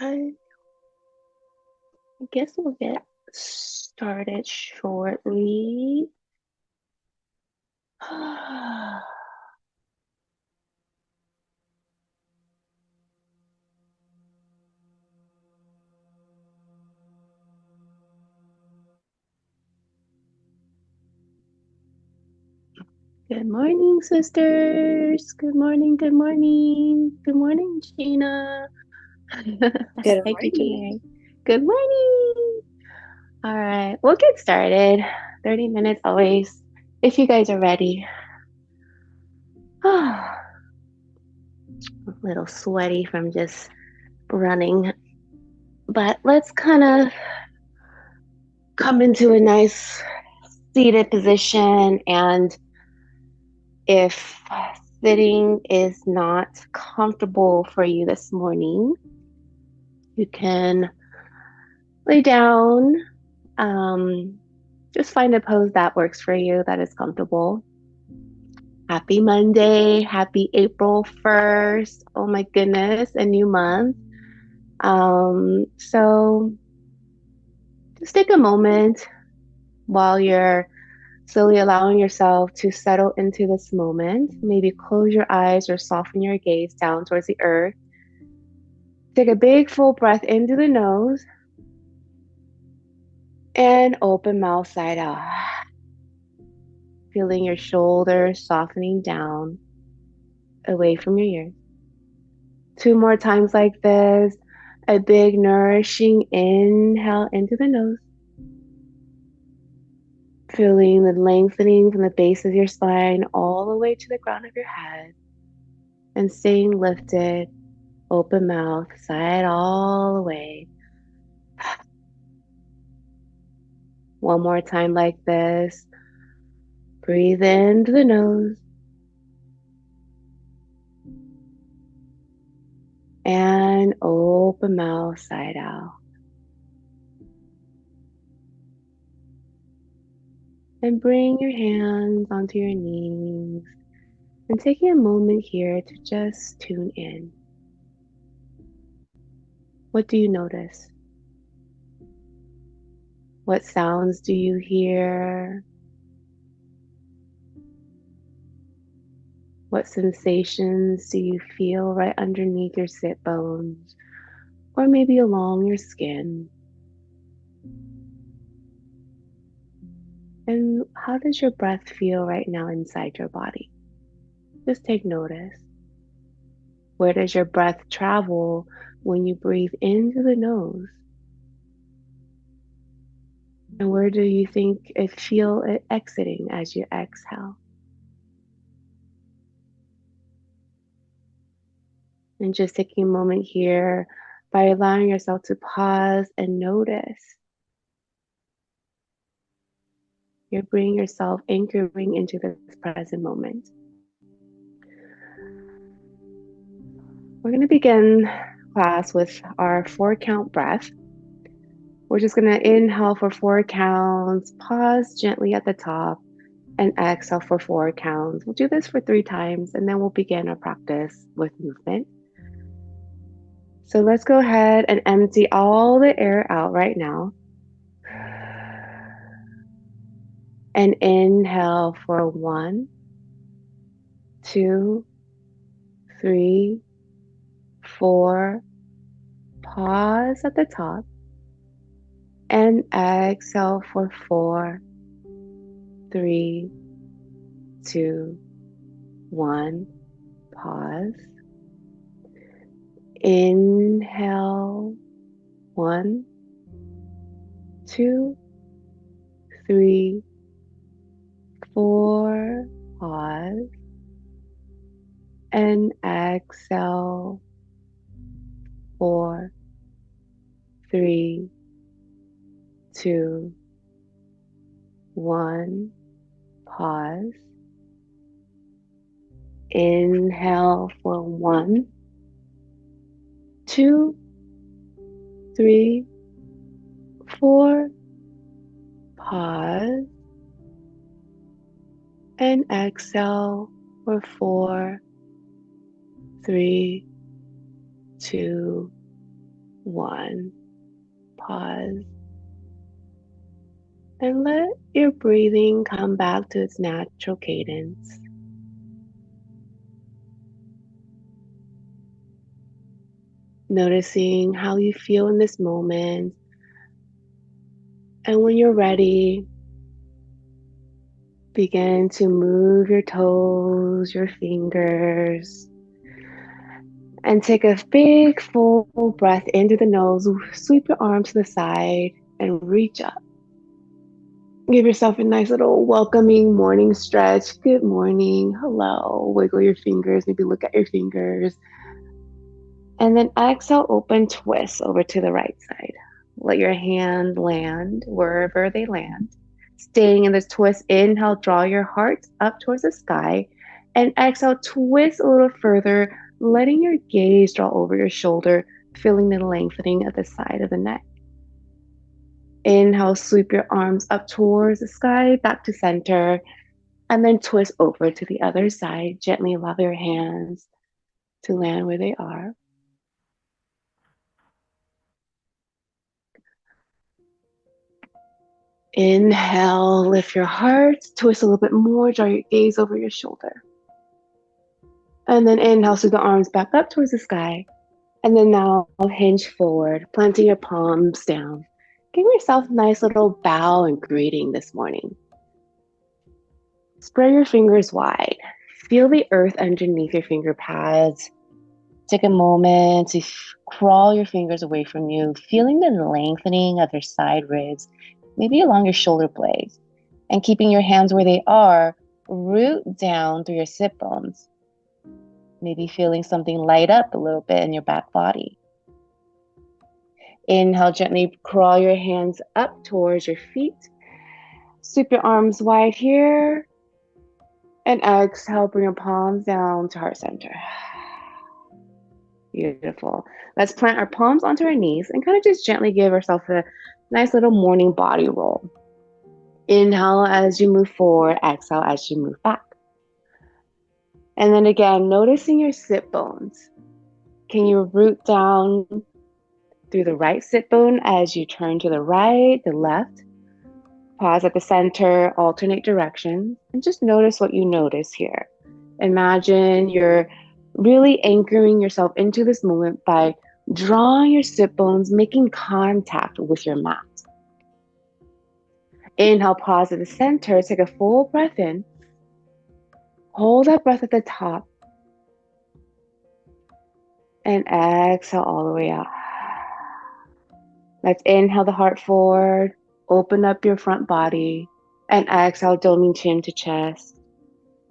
I guess we'll get started shortly. Good morning, sisters. Good morning, good morning. Good morning, Gina. Good Hi, teacher morning. Mary. Good morning. All right, we'll get started. 30 minutes always, if you guys are ready. A little sweaty from just running, but let's kind of come into a nice seated position. And if sitting is not comfortable for you this morning, you can lay down. Um, just find a pose that works for you, that is comfortable. Happy Monday. Happy April 1st. Oh my goodness, a new month. So just take a moment while you're slowly allowing yourself to settle into this moment. Maybe close your eyes or soften your gaze down towards the earth. Take a big full breath into the nose and open mouth side out. Feeling your shoulders softening down away from your ears. Two more times like this. A big nourishing inhale into the nose. Feeling the lengthening from the base of your spine all the way to the ground of your head. And staying lifted, open mouth, side all the way. One more time like this. Breathe into the nose and open mouth, side out. And bring your hands onto your knees and taking a moment here to just tune in. What do you notice? What sounds do you hear? What sensations do you feel right underneath your sit bones or maybe along your skin? And how does your breath feel right now inside your body? Just take notice. Where does your breath travel when you breathe into the nose? And where do you think feel it exiting as you exhale? And just taking a moment here by allowing yourself to pause and notice. You're bringing yourself anchoring into this present moment. We're going to begin class with our 4 count breath. We're just going to inhale for 4 counts, pause gently at the top, and exhale for 4 counts. We'll do this for 3 times, and then we'll begin our practice with movement. So let's go ahead and empty all the air out right now. And inhale for 1, 2, 3, 4. Pause at the top and exhale for 4, 3, 2, 1. Pause. Inhale 1, 2, 3, 4. Pause and exhale 4, 3, 2, 1. Pause. Inhale for 1, 2, 3, 4. Pause and exhale for 4, 3, 2, 1. Pause. And let your breathing come back to its natural cadence. Noticing how you feel in this moment. And when you're ready, begin to move your toes, your fingers, and take a big full breath into the nose. Sweep your arms to the side and reach up. Give yourself a nice little welcoming morning stretch. Good morning. Hello. Wiggle your fingers. Maybe look at your fingers. And then exhale, open twist over to the right side. Let your hand land wherever they land. Staying in this twist, inhale, draw your heart up towards the sky. And exhale, twist a little further, letting your gaze draw over your shoulder, feeling the lengthening of the side of the neck. Inhale, sweep your arms up towards the sky, back to center, and then twist over to the other side. Gently allow your hands to land where they are. Inhale, lift your heart, twist a little bit more, draw your gaze over your shoulder. And then inhale, sweep the arms back up towards the sky. And then now hinge forward, planting your palms down. Give yourself a nice little bow and greeting this morning. Spread your fingers wide. Feel the earth underneath your finger pads. Take a moment to crawl your fingers away from you, feeling the lengthening of your side ribs, maybe along your shoulder blades. And keeping your hands where they are, root down through your sit bones. Maybe feeling something light up a little bit in your back body. Inhale, gently crawl your hands up towards your feet. Sweep your arms wide here. And exhale, bring your palms down to heart center. Beautiful. Let's plant our palms onto our knees and kind of just gently give ourselves a nice little morning body roll. Inhale as you move forward, exhale as you move back. And then again, noticing your sit bones. Can you root down through the right sit bone as you turn to the right, the left? Pause at the center, alternate directions, and just notice what you notice here. Imagine you're really anchoring yourself into this moment by drawing your sit bones, making contact with your mat. Inhale, pause at the center, take a full breath in. Hold that breath at the top. And exhale all the way out. Let's inhale the heart forward, open up your front body, and exhale, doming chin to chest.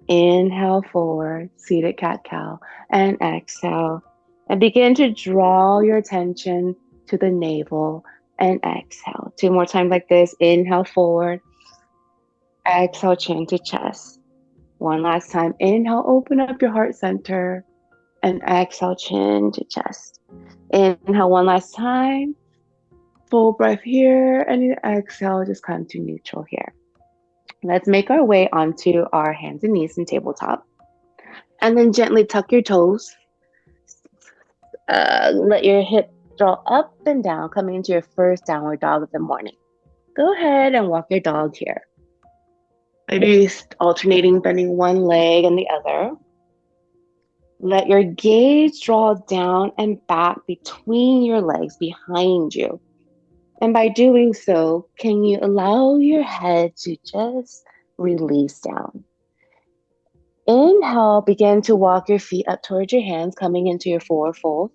Inhale forward, seated cat-cow, and exhale. And begin to draw your attention to the navel and exhale. 2 more times like this. Inhale forward, exhale, chin to chest. 1 last time. Inhale, open up your heart center, and exhale, chin to chest. Inhale 1 last time. Full breath here, and exhale, just come to neutral here. Let's make our way onto our hands and knees in tabletop. And then gently tuck your toes. Let your hip draw up and down, coming into your first downward dog of the morning. Go ahead and walk your dog here. Maybe alternating, bending one leg and the other. Let your gaze draw down and back between your legs behind you. And by doing so, can you allow your head to just release down? Inhale, begin to walk your feet up towards your hands, coming into your forward fold.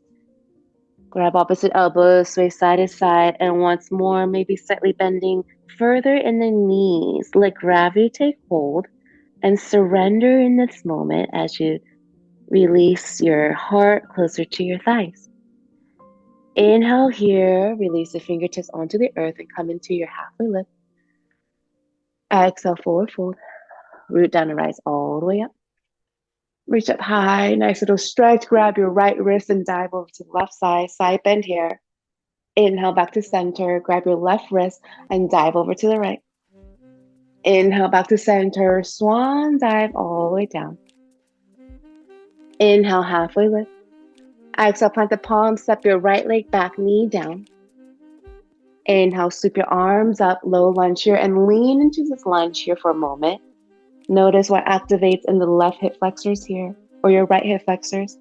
Grab opposite elbows, sway side to side, and once more, maybe slightly bending further in the knees. Let gravity take hold and surrender in this moment as you release your heart closer to your thighs. Inhale here, release the fingertips onto the earth and come into your halfway lift. Exhale, forward fold. Root down and rise all the way up. Reach up high, nice little stretch. Grab your right wrist and dive over to the left side. Side bend here. Inhale back to center. Grab your left wrist and dive over to the right. Inhale back to center. Swan dive all the way down. Inhale, halfway lift. Exhale, plant the palms, step your right leg back, knee down. Inhale, sweep your arms up, low lunge here, and lean into this lunge here for a moment. Notice what activates in the left hip flexors here, or your right hip flexors.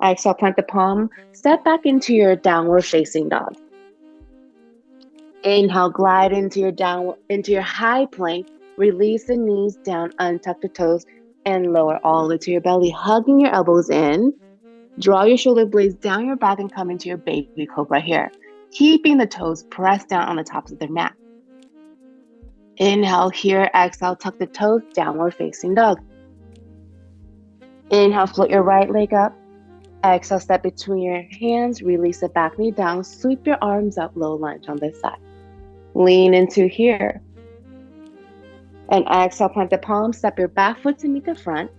Exhale, plant the palm, step back into your downward facing dog. Inhale, glide into your high plank. Release the knees down, untuck the toes, and lower all the way to your belly, hugging your elbows in. Draw your shoulder blades down your back and come into your baby cobra here, keeping the toes pressed down on the tops of the mat. Inhale here, exhale, tuck the toes, downward facing dog. Inhale, float your right leg up. Exhale, step between your hands, release the back knee down, sweep your arms up, low lunge on this side. Lean into here. And exhale, plant the palm, step your back foot to meet the front.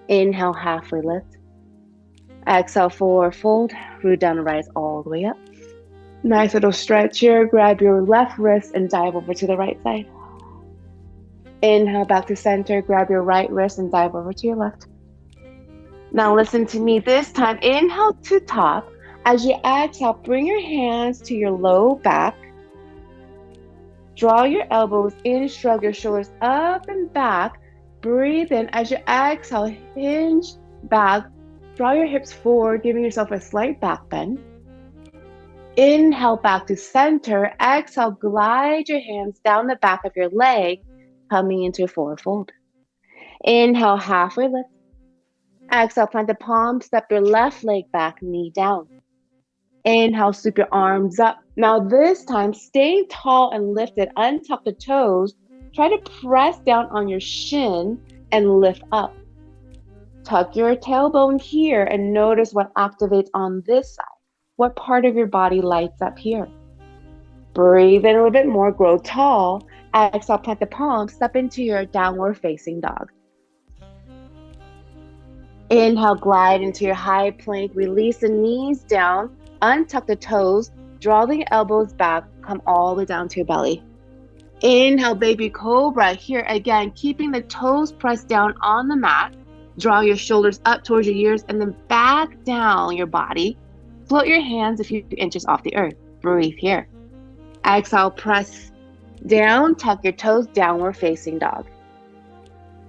Inhale, halfway lift. Exhale, forward fold, root down and rise all the way up. Nice little stretch here. Grab your left wrist and dive over to the right side. Inhale, back to center. Grab your right wrist and dive over to your left. Now listen to me. This time, inhale to top. As you exhale, bring your hands to your low back. Draw your elbows in, shrug your shoulders up and back. Breathe in. As you exhale, hinge back. Draw your hips forward, giving yourself a slight back bend. Inhale, back to center. Exhale, glide your hands down the back of your leg, coming into a forward fold. Inhale, halfway lift. Exhale, plant the palm, step your left leg back, knee down. Inhale, sweep your arms up. Now this time, stay tall and lifted. Untuck the toes. Try to press down on your shin and lift up. Tuck your tailbone here and notice what activates on this side. What part of your body lights up here? Breathe in a little bit more, grow tall. Exhale, plant the palm, step into your downward facing dog. Inhale, glide into your high plank, release the knees down, untuck the toes, draw the elbows back, come all the way down to your belly. Inhale, baby cobra. Here again, keeping the toes pressed down on the mat. Draw your shoulders up towards your ears and then back down your body. Float your hands a few inches off the earth. Breathe here. Exhale, press down, tuck your toes, downward facing dog.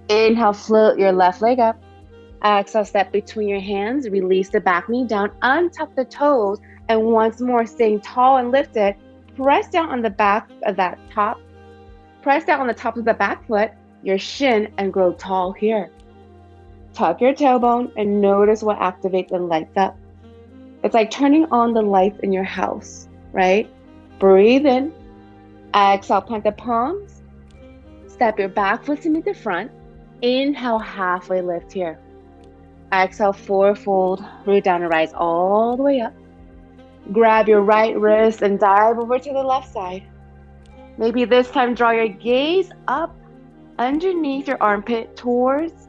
Inhale, float your left leg up. Exhale, step between your hands, release the back knee down, untuck the toes, and once more, staying tall and lifted, press down on the back of that top. Press down on the top of the back foot, your shin, and grow tall here. Tuck your tailbone and notice what activates and lights up. It's like turning on the lights in your house, right? Breathe in. Exhale, plant the palms. Step your back foot to meet the front. Inhale, halfway lift here. Exhale, forward fold, root down and rise all the way up. Grab your right wrist and dive over to the left side. Maybe this time draw your gaze up underneath your armpit towards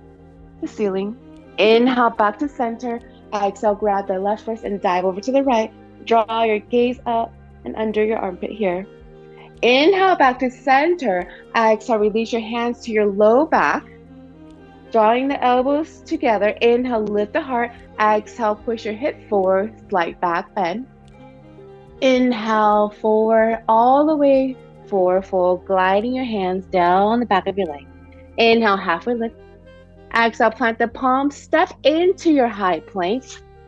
the ceiling. Inhale, back to center. Exhale, grab the left wrist and dive over to the right. Draw your gaze up and under your armpit here. Inhale, back to center. Exhale, release your hands to your low back. Drawing the elbows together. Inhale, lift the heart. Exhale, push your hip forward, slight back bend. Inhale, forward, all the way forward fold, gliding your hands down the back of your leg. Inhale, halfway lift. Exhale, plant the palms, step into your high plank.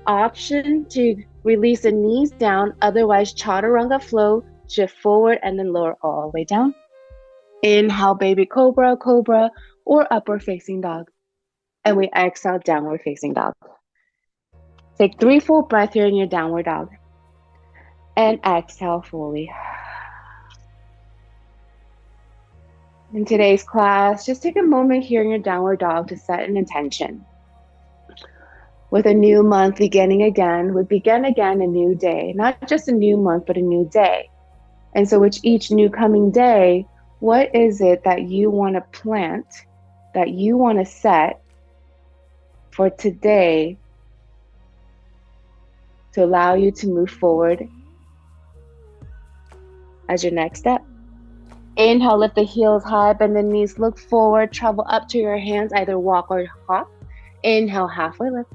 Option to release the knees down, otherwise chaturanga flow, shift forward and then lower all the way down. Inhale, baby cobra, cobra, or upward facing dog. And we exhale, downward facing dog. Take 3 full breaths here in your downward dog. And exhale fully. In today's class, just take a moment here in your downward dog to set an intention. With a new month beginning again, we begin again a new day. Not just a new month, but a new day. And so with each new coming day, what is it that you want to plant, that you want to set for today to allow you to move forward as your next step? Inhale, lift the heels high, bend the knees, look forward, travel up to your hands, either walk or hop. Inhale, halfway lift.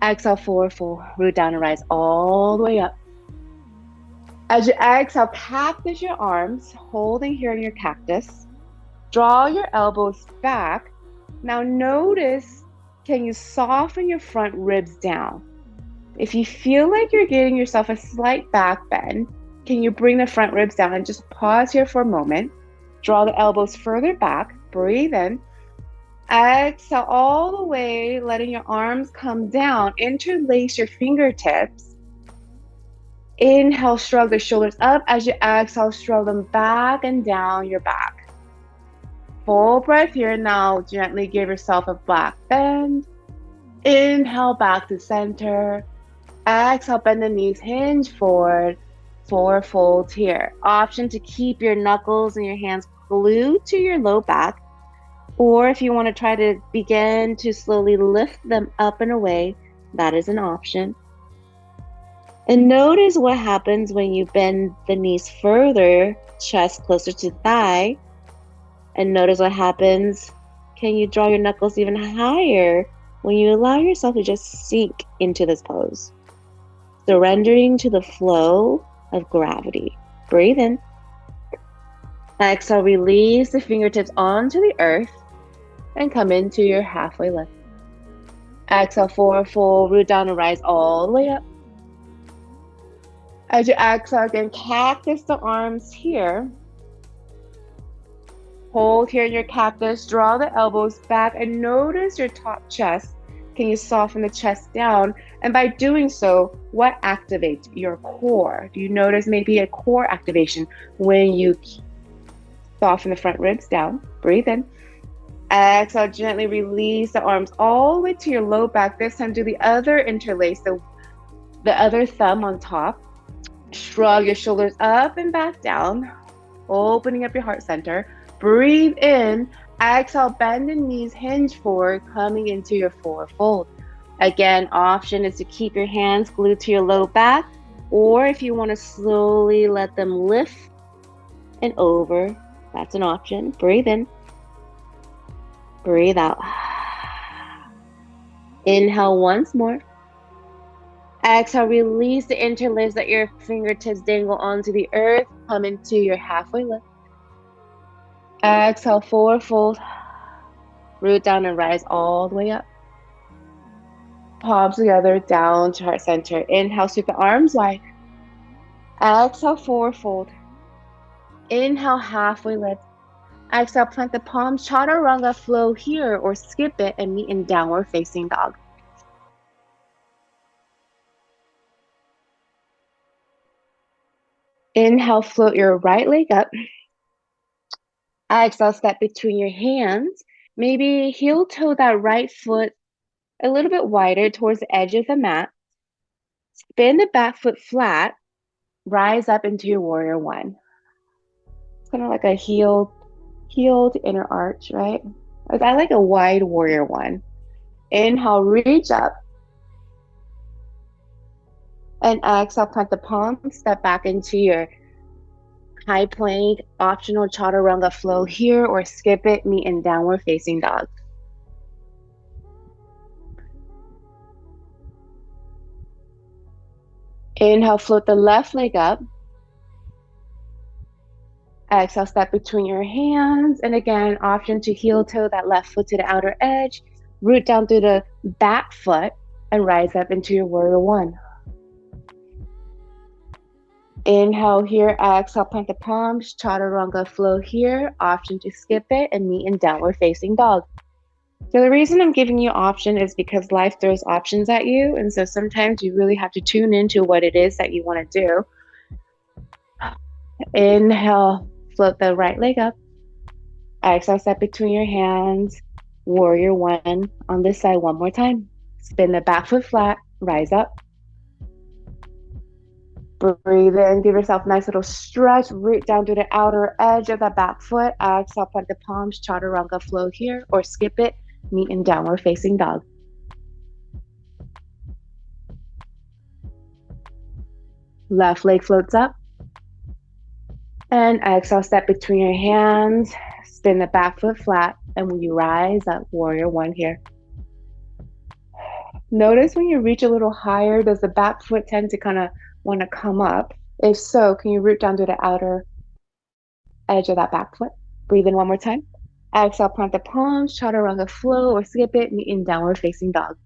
Exhale, forward fold. Root down and rise all the way up. As you exhale, cactus your arms, holding here in your cactus. Draw your elbows back. Now notice, can you soften your front ribs down? If you feel like you're giving yourself a slight back bend, can you bring the front ribs down and just pause here for a moment? Draw the elbows further back. Breathe in. Exhale all the way, letting your arms come down. Interlace your fingertips. Inhale, shrug the shoulders up. As you exhale, shrug them back and down your back. Full breath here. Now gently give yourself a back bend. Inhale, back to center. Exhale, bend the knees, hinge forward. Forward fold here. Option to keep your knuckles and your hands glued to your low back. Or if you want to try to begin to slowly lift them up and away, that is an option. And notice what happens when you bend the knees further, chest closer to thigh. And notice what happens. Can you draw your knuckles even higher when you allow yourself to just sink into this pose? Surrendering to the flow of gravity. Breathe in. Exhale, release the fingertips onto the earth and come into your halfway lift. Exhale, forward fold, root down and rise all the way up. As you exhale again, cactus the arms here. Hold here in your cactus, draw the elbows back and notice your top chest. Can you soften the chest down? And by doing so, what activates your core? Do you notice maybe a core activation when you soften the front ribs down? Breathe in. Exhale, gently release the arms all the way to your low back. This time do the other interlace, the other thumb on top. Shrug your shoulders up and back down, opening up your heart center. Breathe in. Exhale, bend the knees, hinge forward, coming into your forward fold. Again, option is to keep your hands glued to your low back, or if you want to slowly let them lift and over, that's an option. Breathe in. Breathe out. Inhale once more. Exhale, release the interlace, let your fingertips dangle onto the earth, come into your halfway lift. Exhale, forward fold, root down and rise all the way up. Palms together, down to heart center. Inhale, sweep the arms wide. Exhale, forward fold. Inhale, halfway lift. Exhale, plant the palms, chaturanga flow here or skip it and meet in downward facing dog. Inhale, float your right leg up. Exhale, step between your hands. Maybe heel toe that right foot a little bit wider towards the edge of the mat. Spin the back foot flat. Rise up into your warrior one. It's kind of like a heeled inner arch, right? I like a wide warrior one. Inhale, reach up. And exhale, plant the palms, step back into your high plank, optional chaturanga flow here or skip it, meet in downward facing dog. Inhale, float the left leg up. Exhale, step between your hands. And again, option to heel toe that left foot to the outer edge. Root down through the back foot and rise up into your warrior one. Inhale here, exhale, plant the palms, chaturanga flow here. Option to skip it and meet in downward facing dog. So the reason I'm giving you option is because life throws options at you. And so sometimes you really have to tune into what it is that you want to do. Inhale, float the right leg up. Exhale, step between your hands. Warrior one on this side one more time. Spin the back foot flat, rise up. Breathe in, give yourself a nice little stretch, root down to the outer edge of the back foot. Exhale, plant the palms, chaturanga flow here, or skip it, meet in downward facing dog. Left leg floats up. And exhale, step between your hands, spin the back foot flat, and when you rise up, warrior one here. Notice when you reach a little higher, does the back foot tend to kind of want to come up? If so, can you root down to the outer edge of that back foot? Breathe in one more time. Exhale, plant the palms, chaturanga flow or skip it, meet in downward facing dog.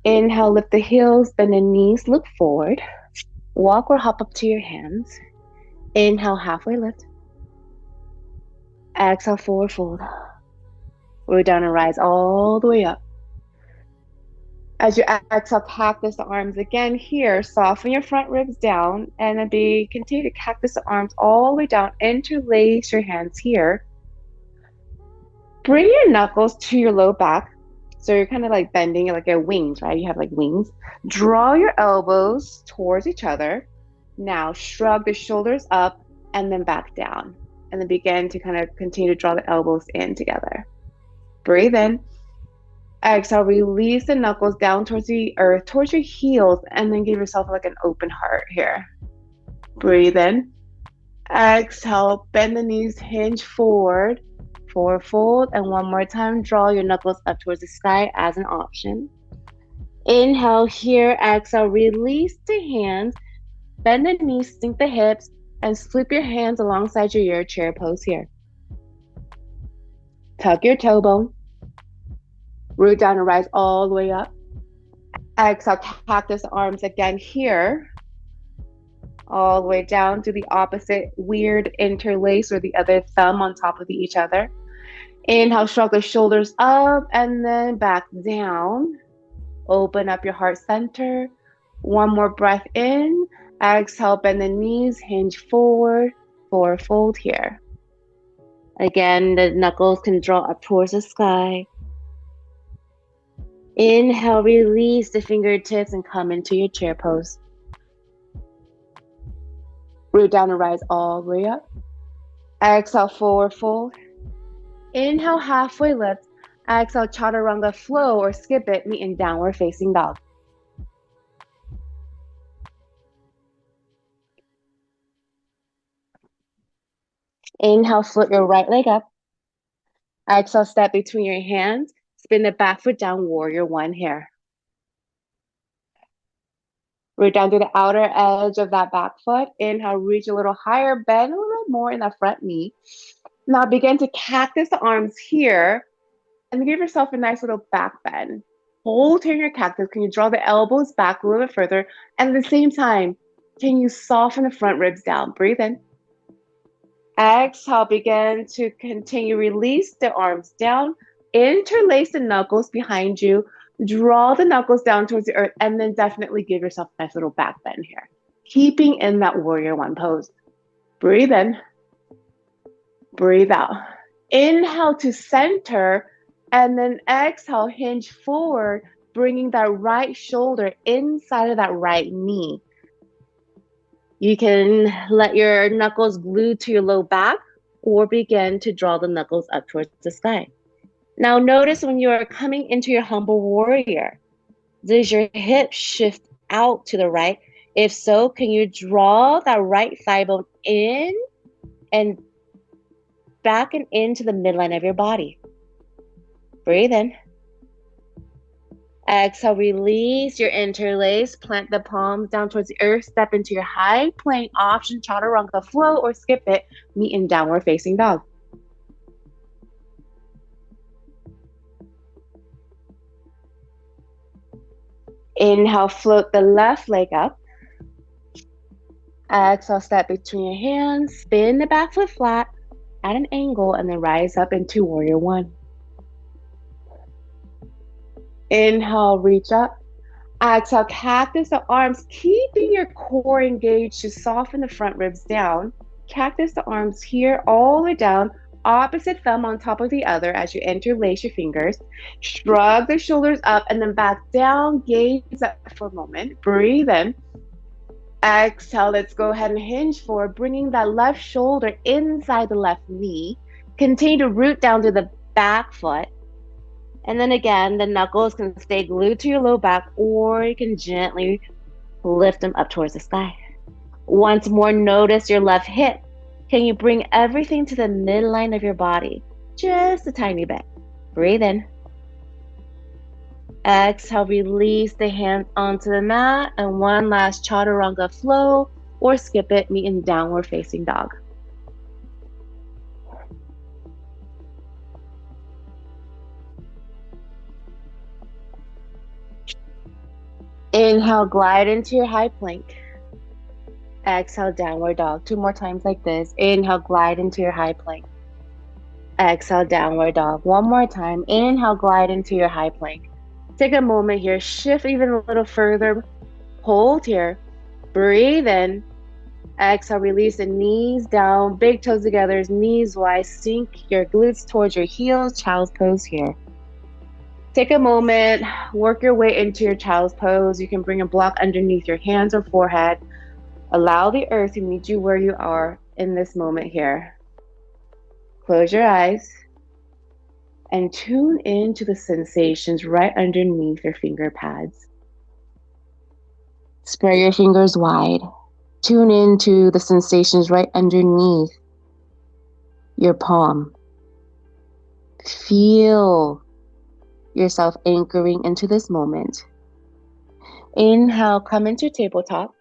Inhale, lift the heels, bend the knees, look forward. Walk or hop up to your hands. Inhale, halfway lift. Exhale, forward fold. Root down and rise all the way up. As you exhale, cactus the arms again here. Soften your front ribs down and then continue to cactus the arms all the way down. Interlace your hands here. Bring your knuckles to your low back. So you're kind of like bending like your wings, right? You have like wings. Draw your elbows towards each other. Now shrug the shoulders up and then back down. And then begin to kind of continue to draw the elbows in together. Breathe in. Exhale, release the knuckles down towards the earth, towards your heels, and then give yourself like an open heart here. Breathe in. Exhale, bend the knees, hinge forward, forward fold, and one more time, draw your knuckles up towards the sky as an option. Inhale here, exhale, release the hands, bend the knees, sink the hips, and flip your hands alongside your chair pose here. Tuck your toe bone. Root down and rise all the way up. Exhale, cactus arms again here. All the way down to the opposite weird interlace or the other thumb on top of each other. Inhale, shrug the shoulders up and then back down. Open up your heart center. One more breath in. Exhale, bend the knees, hinge forward, forward fold here. Again, the knuckles can draw up towards the sky. Inhale, release the fingertips and come into your chair pose. Root down and rise all the way up. Exhale, forward fold. Inhale, halfway lift. Exhale, chaturanga flow or skip it, meet in downward facing dog. Inhale, flip your right leg up. Exhale, step between your hands. Spin the back foot down, warrior one here. Root down to the outer edge of that back foot. Inhale, reach a little higher, bend a little more in that front knee. Now begin to cactus the arms here and give yourself a nice little back bend. Hold here in your cactus. Can you draw the elbows back a little bit further? And at the same time, can you soften the front ribs down? Breathe in. Exhale, begin to continue. Release the arms down. Interlace the knuckles behind you. Draw the knuckles down towards the earth, and then definitely give yourself a nice little back bend here. Keeping in that warrior one pose. Breathe in. Breathe out. Inhale to center, and then exhale, hinge forward, bringing that right shoulder inside of that right knee. You can let your knuckles glue to your low back or begin to draw the knuckles up towards the sky. Now notice when you're coming into your humble warrior, does your hip shift out to the right? If so, can you draw that right thigh bone in and back and into the midline of your body? Breathe in. Exhale, release your interlace. Plant the palms down towards the earth. Step into your high plank option, chaturanga flow or skip it. Meet in downward facing dog. Inhale, float the left leg up. Exhale, step between your hands. Spin the back foot flat at an angle and then rise up into warrior one. Inhale, reach up. Exhale, cactus the arms, keeping your core engaged to soften the front ribs down. Cactus the arms here all the way down, opposite thumb on top of the other as you interlace your fingers. Shrug the shoulders up and then back down. Gaze up for a moment. Breathe in. Exhale, let's go ahead and hinge forward, bringing that left shoulder inside the left knee. Continue to root down to the back foot. And then again, the knuckles can stay glued to your low back, or you can gently lift them up towards the sky. Once more, notice your left hip. Can you bring everything to the midline of your body? Just a tiny bit. Breathe in. Exhale, release the hands onto the mat, and one last chaturanga flow, or skip it, meet in downward facing dog. Inhale, glide into your high plank. Exhale, downward dog. 2 more times like this. Inhale, glide into your high plank. Exhale, downward dog. 1 more time. Inhale, glide into your high plank. Take a moment here. Shift even a little further. Hold here. Breathe in. Exhale, release the knees down. Big toes together, knees wide. Sink your glutes towards your heels. Child's pose here. Take a moment. Work your way into your child's pose. You can bring a block underneath your hands or forehead. Allow the earth to meet you where you are in this moment here. Close your eyes and tune into the sensations right underneath your finger pads. Spread your fingers wide. Tune into the sensations right underneath your palm. Feel yourself anchoring into this moment. Inhale, come into tabletop.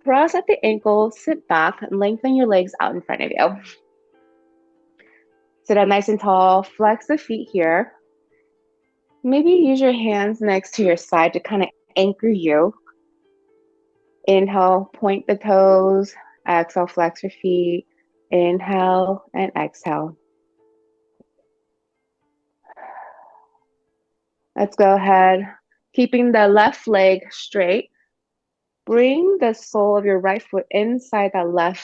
Cross at the ankle, sit back, and lengthen your legs out in front of you. Sit up nice and tall, flex the feet here. Maybe use your hands next to your side to kind of anchor you. Inhale, point the toes. Exhale, flex your feet. Inhale and exhale. Let's go ahead. Keeping the left leg straight. Bring the sole of your right foot inside that left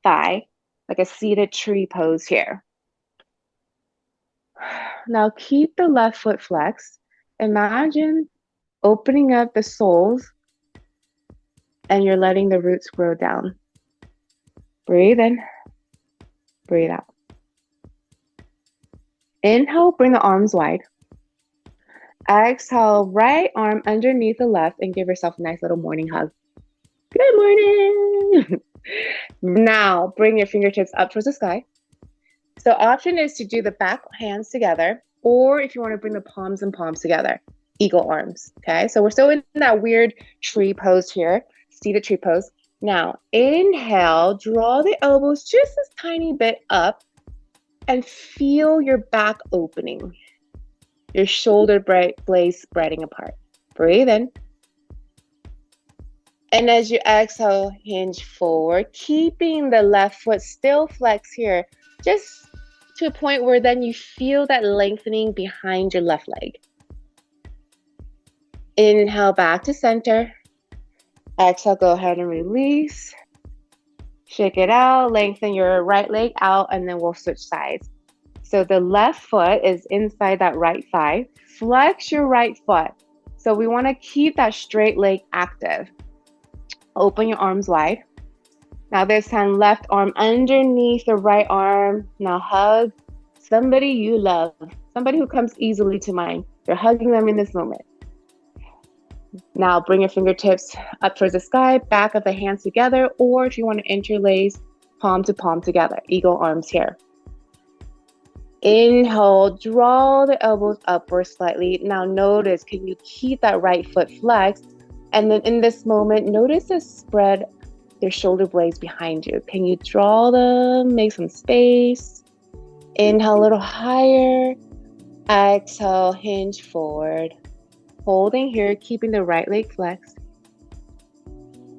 thigh, like a seated tree pose here. Now keep the left foot flexed. Imagine opening up the soles and you're letting the roots grow down. Breathe in, breathe out. Inhale, bring the arms wide. Exhale, right arm underneath the left and give yourself a nice little morning hug. Good morning. Now, bring your fingertips up towards the sky. So option is to do the back hands together, or if you want to bring the palms and palms together, eagle arms, okay? So we're still in that weird tree pose here, seated tree pose. Now, inhale, draw the elbows just a tiny bit up and feel your back opening, your shoulder blades spreading apart. Breathe in. And as you exhale, hinge forward, keeping the left foot still flexed here, just to a point where then you feel that lengthening behind your left leg. Inhale back to center. Exhale, go ahead and release. Shake it out, lengthen your right leg out, and then we'll switch sides. So the left foot is inside that right thigh. Flex your right foot. So we want to keep that straight leg active. Open your arms wide. Now this time, left arm underneath the right arm. Now hug somebody you love, somebody who comes easily to mind. You're hugging them in this moment. Now bring your fingertips up towards the sky, back of the hands together, or if you want to interlace, palm to palm together, eagle arms here. Inhale, draw the elbows upward slightly. Now notice, can you keep that right foot flexed? And then in this moment, notice the spread your shoulder blades behind you. Can you draw them, make some space? Inhale a little higher. Exhale, hinge forward. Holding here, keeping the right leg flexed.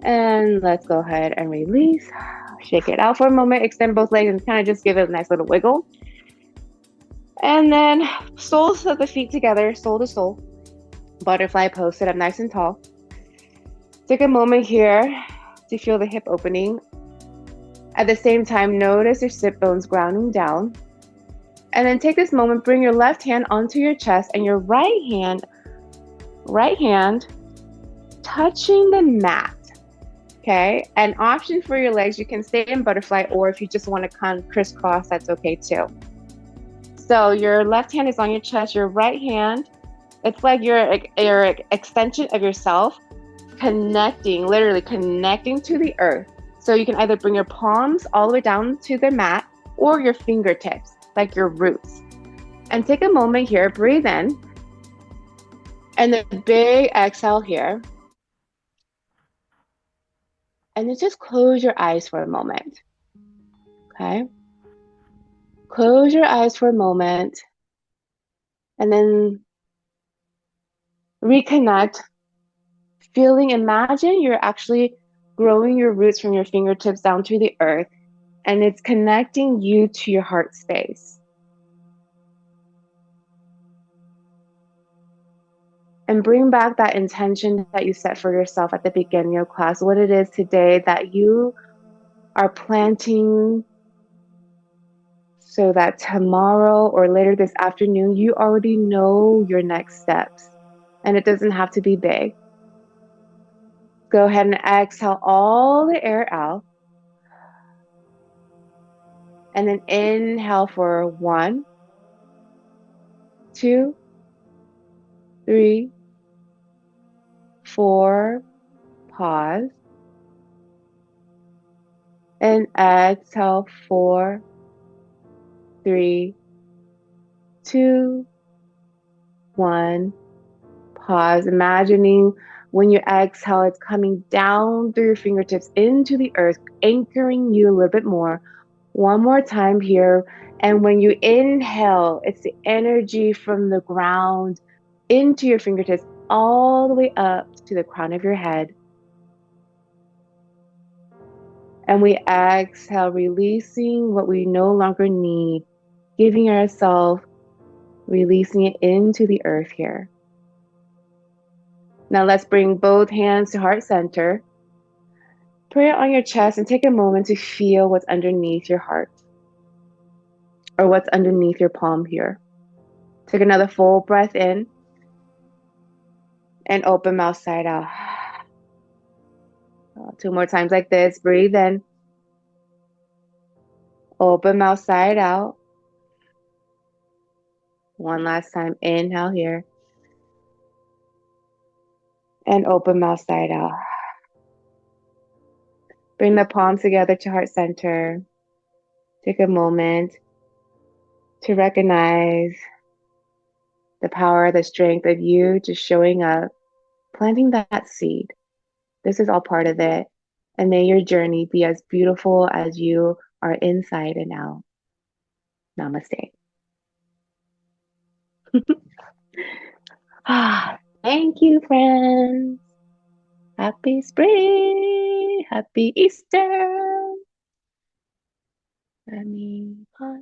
And let's go ahead and release. Shake it out for a moment. Extend both legs and kind of just give it a nice little wiggle. And then soles of the feet together, sole to sole. Butterfly pose, sit up nice and tall. Take a moment here to feel the hip opening. At the same time, notice your sit bones grounding down. And then take this moment, bring your left hand onto your chest and your right hand touching the mat. Okay, an option for your legs, you can stay in butterfly, or if you just want to kind of crisscross, that's okay too. So your left hand is on your chest, your right hand, it's like your extension of yourself, literally connecting to the earth. So you can either bring your palms all the way down to the mat or your fingertips, like your roots. And take a moment here, breathe in. And the big exhale here. And then just close your eyes for a moment. Okay? Close your eyes for a moment. And then reconnect. Imagine you're actually growing your roots from your fingertips down to the earth. And it's connecting you to your heart space. And bring back that intention that you set for yourself at the beginning of class, what it is today that you are planting so that tomorrow or later this afternoon, you already know your next steps. And it doesn't have to be big. Go ahead and exhale all the air out. And then inhale for 1, 2, 3, 4, pause. And exhale 4, 3, 2, 1. Pause. Imagining when you exhale, it's coming down through your fingertips into the earth, anchoring you a little bit more. One more time here. And when you inhale, it's the energy from the ground into your fingertips, all the way up to the crown of your head. And we exhale, releasing what we no longer need, giving ourselves, releasing it into the earth here. Now let's bring both hands to heart center. Put it on your chest and take a moment to feel what's underneath your heart or what's underneath your palm here. Take another full breath in and open mouth side out. 2 more times like this. Breathe in. Open mouth side out. One last time. Inhale here. And open mouth side out. Bring the palms together to heart center. Take a moment to recognize the power, the strength of you just showing up, planting that seed. This is all part of it. And may your journey be as beautiful as you are inside and out. Namaste. Thank you, friends. Happy spring. Happy Easter. Let me pause.